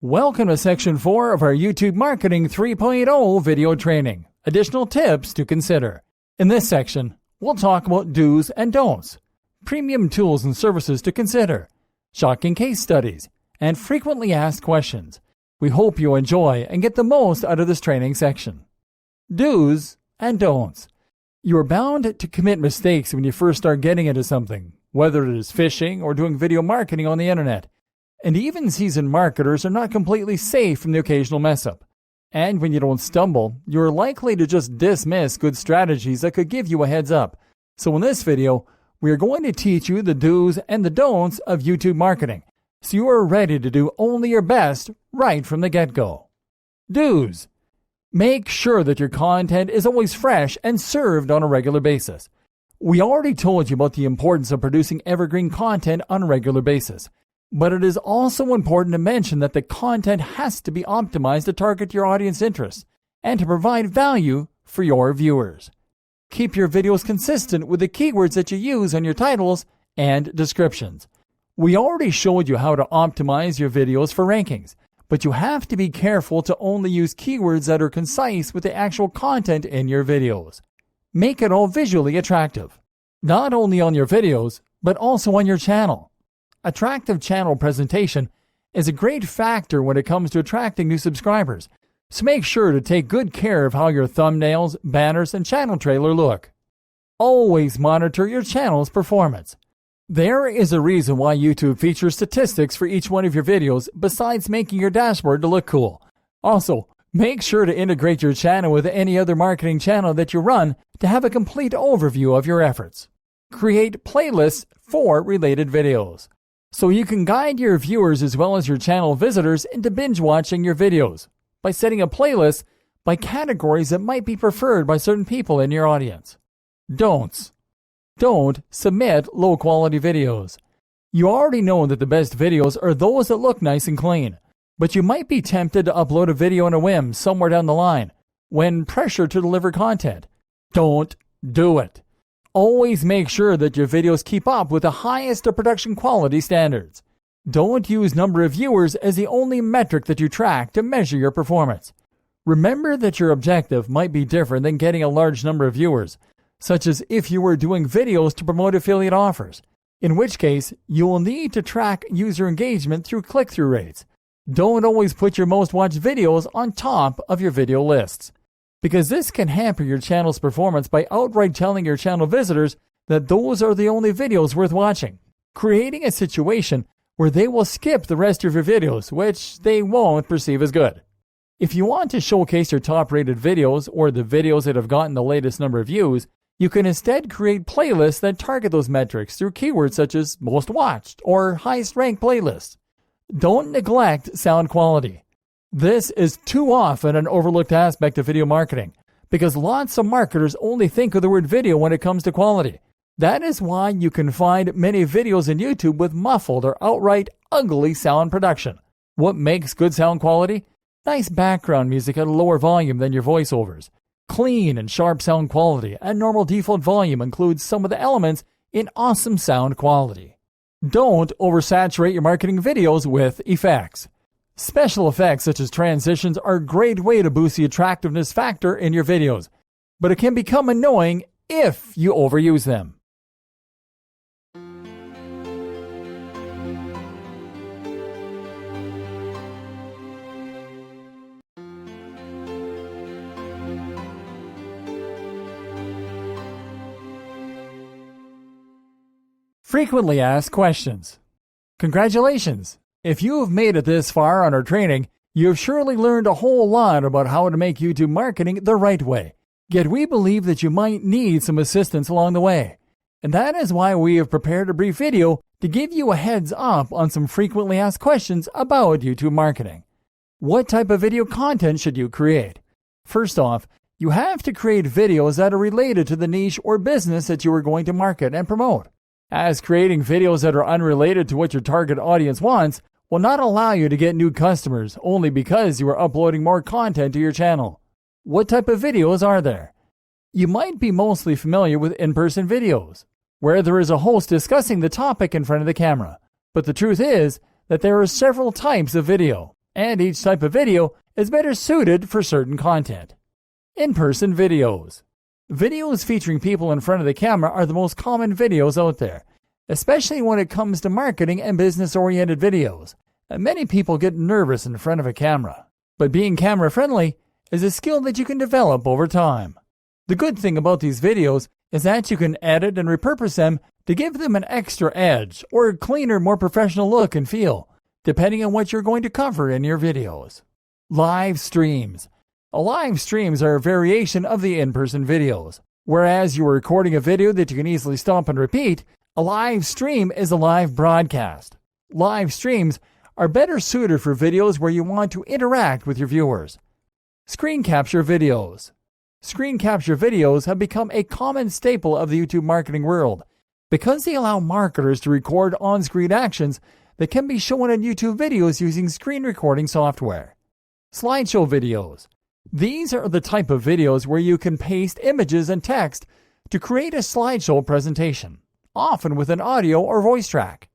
Welcome to Section 4 of our YouTube Marketing 3.0 video training. Additional tips to consider. In this section, we'll talk about do's and don'ts, premium tools and services to consider, shocking case studies, and frequently asked questions. We hope you enjoy and get the most out of this training section. Do's and don'ts. You are bound to commit mistakes when you first start getting into something, whether it is fishing or doing video marketing on the internet. And even seasoned marketers are not completely safe from the occasional mess-up. And when you don't stumble, you're likely to just dismiss good strategies that could give you a heads up. So in this video, we are going to teach you the do's and the don'ts of YouTube marketing, so you are ready to do only your best right from the get-go. Do's. Make sure that your content is always fresh and served on a regular basis. We already told you about the importance of producing evergreen content on a regular basis. But it is also important to mention that the content has to be optimized to target your audience interests and to provide value for your viewers. Keep your videos consistent with the keywords that you use on your titles and descriptions. We already showed you how to optimize your videos for rankings, but you have to be careful to only use keywords that are concise with the actual content in your videos. Make it all visually attractive, not only on your videos, but also on your channel. Attractive channel presentation is a great factor when it comes to attracting new subscribers, so make sure to take good care of how your thumbnails, banners, and channel trailer look. Always monitor your channel's performance. There is a reason why YouTube features statistics for each one of your videos besides making your dashboard to look cool. Also, make sure to integrate your channel with any other marketing channel that you run to have a complete overview of your efforts. Create playlists for related videos, so you can guide your viewers as well as your channel visitors into binge watching your videos by setting a playlist by categories that might be preferred by certain people in your audience. Don'ts. Don't submit low-quality videos. You already know that the best videos are those that look nice and clean, but you might be tempted to upload a video on a whim somewhere down the line when pressured to deliver content. Don't do it. Always make sure that your videos keep up with the highest of production quality standards. Don't use number of viewers as the only metric that you track to measure your performance. Remember that your objective might be different than getting a large number of viewers, such as if you were doing videos to promote affiliate offers, in which case you will need to track user engagement through click-through rates. Don't always put your most watched videos on top of your video lists, because this can hamper your channel's performance by outright telling your channel visitors that those are the only videos worth watching, creating a situation where they will skip the rest of your videos, which they won't perceive as good. If you want to showcase your top-rated videos or the videos that have gotten the latest number of views, you can instead create playlists that target those metrics through keywords such as most watched or highest ranked playlists. Don't neglect sound quality. This is too often an overlooked aspect of video marketing because lots of marketers only think of the word video when it comes to quality. That is why you can find many videos in YouTube with muffled or outright ugly sound production. What makes good sound quality? Nice background music at a lower volume than your voiceovers. Clean and sharp sound quality and normal default volume includes some of the elements in awesome sound quality. Don't oversaturate your marketing videos with effects. Special effects such as transitions are a great way to boost the attractiveness factor in your videos, but it can become annoying if you overuse them. Frequently asked questions. Congratulations! If you have made it this far on our training, you have surely learned a whole lot about how to make YouTube marketing the right way. Yet we believe that you might need some assistance along the way. And that is why we have prepared a brief video to give you a heads up on some frequently asked questions about YouTube marketing. What type of video content should you create? First off, you have to create videos that are related to the niche or business that you are going to market and promote, as creating videos that are unrelated to what your target audience wants will not allow you to get new customers only because you are uploading more content to your channel. What type of videos are there? You might be mostly familiar with in-person videos, where there is a host discussing the topic in front of the camera. But the truth is that there are several types of video, and each type of video is better suited for certain content. In-person videos. Videos featuring people in front of the camera are the most common videos out there, especially when it comes to marketing and business-oriented videos. Many people get nervous in front of a camera, but being camera-friendly is a skill that you can develop over time. The good thing about these videos is that you can edit and repurpose them to give them an extra edge or a cleaner, more professional look and feel, depending on what you're going to cover in your videos. Live streams. Live streams are a variation of the in-person videos. Whereas you are recording a video that you can easily stop and repeat, a live stream is a live broadcast. Live streams are better suited for videos where you want to interact with your viewers. Screen capture videos. Screen capture videos have become a common staple of the YouTube marketing world because they allow marketers to record on-screen actions that can be shown in YouTube videos using screen recording software. Slideshow videos. These are the type of videos where you can paste images and text to create a slideshow presentation, often with an audio or voice track.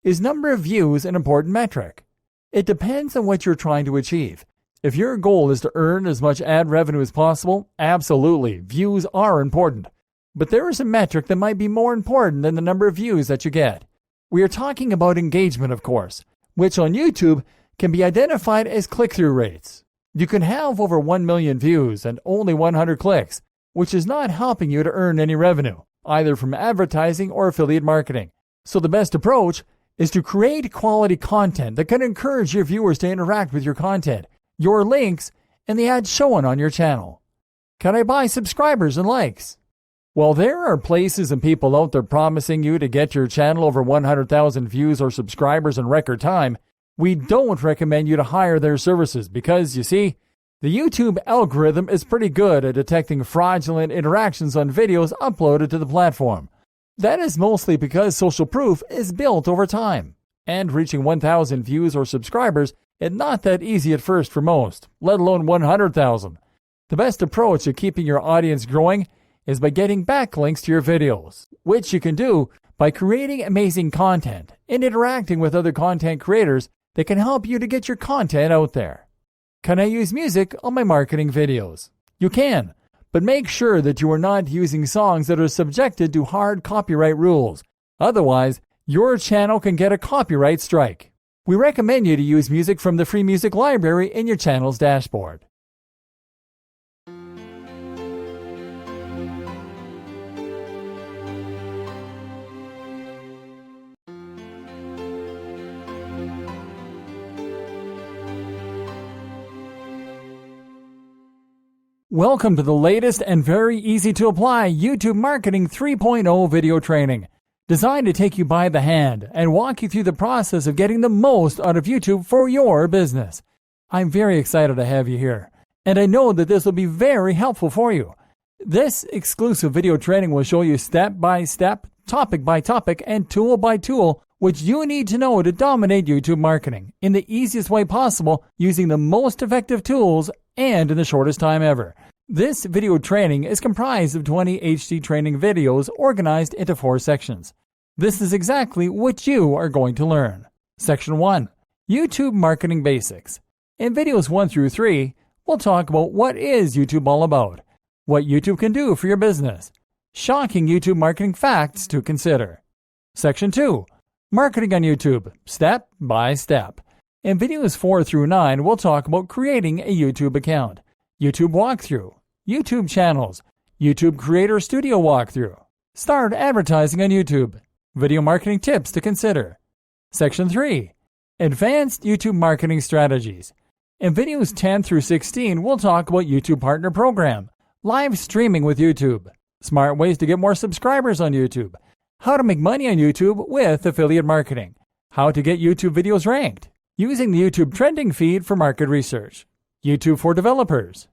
Is number of views an important metric? It depends on what you're trying to achieve. If your goal is to earn as much ad revenue as possible, absolutely, views are important. But there is a metric that might be more important than the number of views that you get. We are talking about engagement, of course, which on YouTube can be identified as click-through rates. You can have over 1 million views and only 100 clicks, which is not helping you to earn any revenue, either from advertising or affiliate marketing. So the best approach is to create quality content that can encourage your viewers to interact with your content, your links, and the ads shown on your channel. Can I buy subscribers and likes? While there are places and people out there promising you to get your channel over 100,000 views or subscribers in record time, we don't recommend you to hire their services because, you see, the YouTube algorithm is pretty good at detecting fraudulent interactions on videos uploaded to the platform. That is mostly because social proof is built over time, and reaching 1,000 views or subscribers is not that easy at first for most, let alone 100,000. The best approach to keeping your audience growing is by getting backlinks to your videos, which you can do by creating amazing content and interacting with other content creators that can help you to get your content out there. Can I use music on my marketing videos? You can, but make sure that you are not using songs that are subjected to hard copyright rules. Otherwise, your channel can get a copyright strike. We recommend you to use music from the free music library in your channel's dashboard. Welcome to the latest and very easy to apply YouTube Marketing 3.0 video training, designed to take you by the hand and walk you through the process of getting the most out of YouTube for your business. I'm very excited to have you here, and I know that this will be very helpful for you. This exclusive video training will show you step by step, topic by topic, and tool by tool which you need to know to dominate YouTube marketing in the easiest way possible using the most effective tools and in the shortest time ever. This video training is comprised of 20 HD training videos organized into 4 sections. This is exactly what you are going to learn. Section 1. YouTube Marketing Basics. In videos 1 through 3, we'll talk about what is YouTube all about, what YouTube can do for your business, shocking YouTube marketing facts to consider. Section 2. Marketing on YouTube, step by step. In videos 4 through 9, we'll talk about creating a YouTube account, YouTube walkthrough, YouTube channels, YouTube Creator Studio walkthrough, start advertising on YouTube, video marketing tips to consider. Section 3. Advanced YouTube marketing strategies. In videos 10 through 16, we'll talk about YouTube Partner Program, live streaming with YouTube, smart ways to get more subscribers on YouTube, how to make money on YouTube with affiliate marketing, how to get YouTube videos ranked, using the YouTube trending feed for market research, YouTube for developers.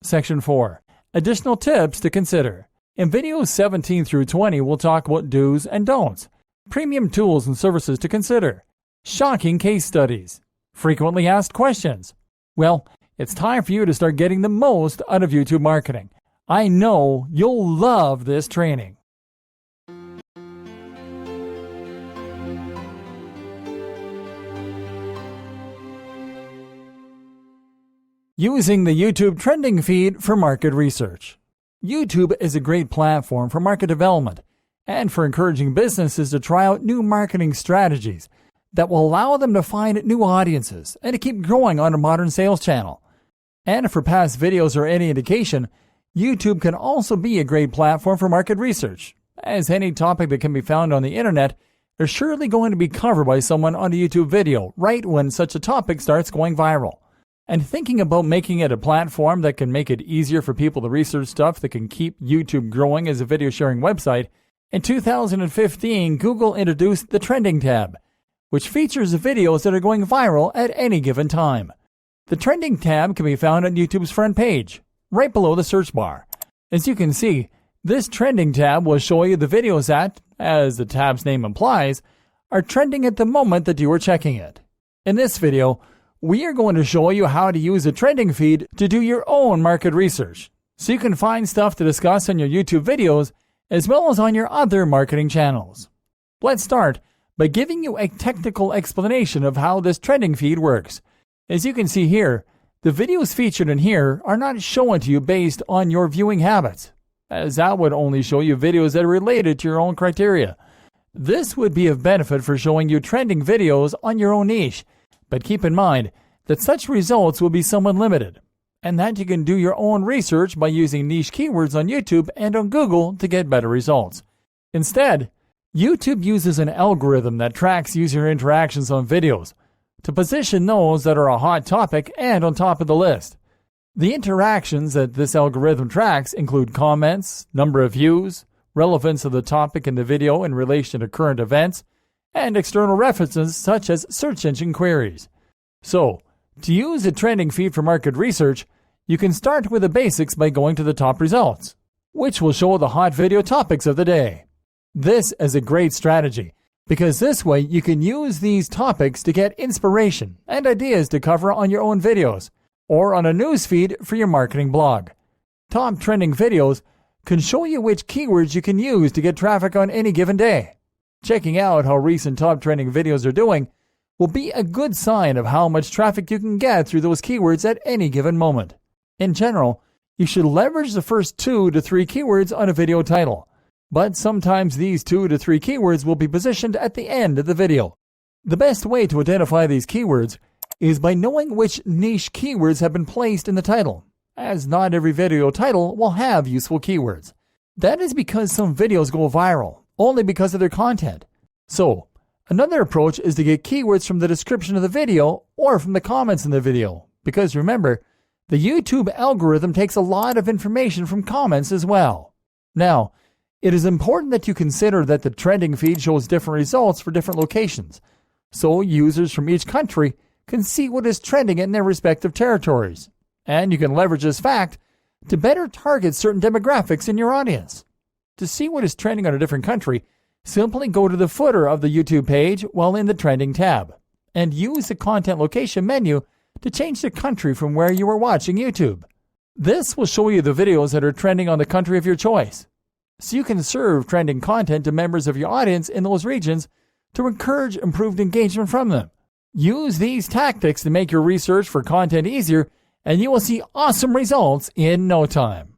Section 4. Additional tips to consider. In videos 17 through 20, we'll talk about do's and don'ts, premium tools and services to consider, shocking case studies, frequently asked questions. Well, it's time for you to start getting the most out of YouTube marketing. I know you'll love this training. Using the YouTube trending feed for market research. YouTube is a great platform for market development and for encouraging businesses to try out new marketing strategies that will allow them to find new audiences and to keep growing on a modern sales channel. And for past videos or any indication, YouTube can also be a great platform for market research, as any topic that can be found on the internet is surely going to be covered by someone on a YouTube video right when such a topic starts going viral. And thinking about making it a platform that can make it easier for people to research stuff that can keep YouTube growing as a video sharing website, in 2015, Google introduced the Trending tab, which features videos that are going viral at any given time. The Trending tab can be found on YouTube's front page, right below the search bar. As you can see, this Trending tab will show you the videos that, as the tab's name implies, are trending at the moment that you are checking it. In this video, we are going to show you how to use a trending feed to do your own market research, so you can find stuff to discuss on your YouTube videos as well as on your other marketing channels. Let's start by giving you a technical explanation of how this trending feed works. As you can see here, the videos featured in here are not shown to you based on your viewing habits, as that would only show you videos that are related to your own criteria. This would be of benefit for showing you trending videos on your own niche, but keep in mind that such results will be somewhat limited, and that you can do your own research by using niche keywords on YouTube and on Google to get better results. Instead, YouTube uses an algorithm that tracks user interactions on videos to position those that are a hot topic and on top of the list. The interactions that this algorithm tracks include comments, number of views, relevance of the topic in the video in relation to current events, and external references such as search engine queries. So, to use a trending feed for market research, you can start with the basics by going to the top results, which will show the hot video topics of the day. This is a great strategy, because this way you can use these topics to get inspiration and ideas to cover on your own videos, or on a news feed for your marketing blog. Top trending videos can show you which keywords you can use to get traffic on any given day. Checking out how recent top trending videos are doing will be a good sign of how much traffic you can get through those keywords at any given moment. In general, you should leverage the first 2 to 3 keywords on a video title, but sometimes these 2 to 3 keywords will be positioned at the end of the video. The best way to identify these keywords is by knowing which niche keywords have been placed in the title, as not every video title will have useful keywords. That is because some videos go viral only because of their content. So, another approach is to get keywords from the description of the video or from the comments in the video, because remember, the YouTube algorithm takes a lot of information from comments as well. Now, it is important that you consider that the trending feed shows different results for different locations, so users from each country can see what is trending in their respective territories, and you can leverage this fact to better target certain demographics in your audience. To see what is trending on a different country, simply go to the footer of the YouTube page while in the Trending tab, and use the Content Location menu to change the country from where you are watching YouTube. This will show you the videos that are trending on the country of your choice, so you can serve trending content to members of your audience in those regions to encourage improved engagement from them. Use these tactics to make your research for content easier, and you will see awesome results in no time.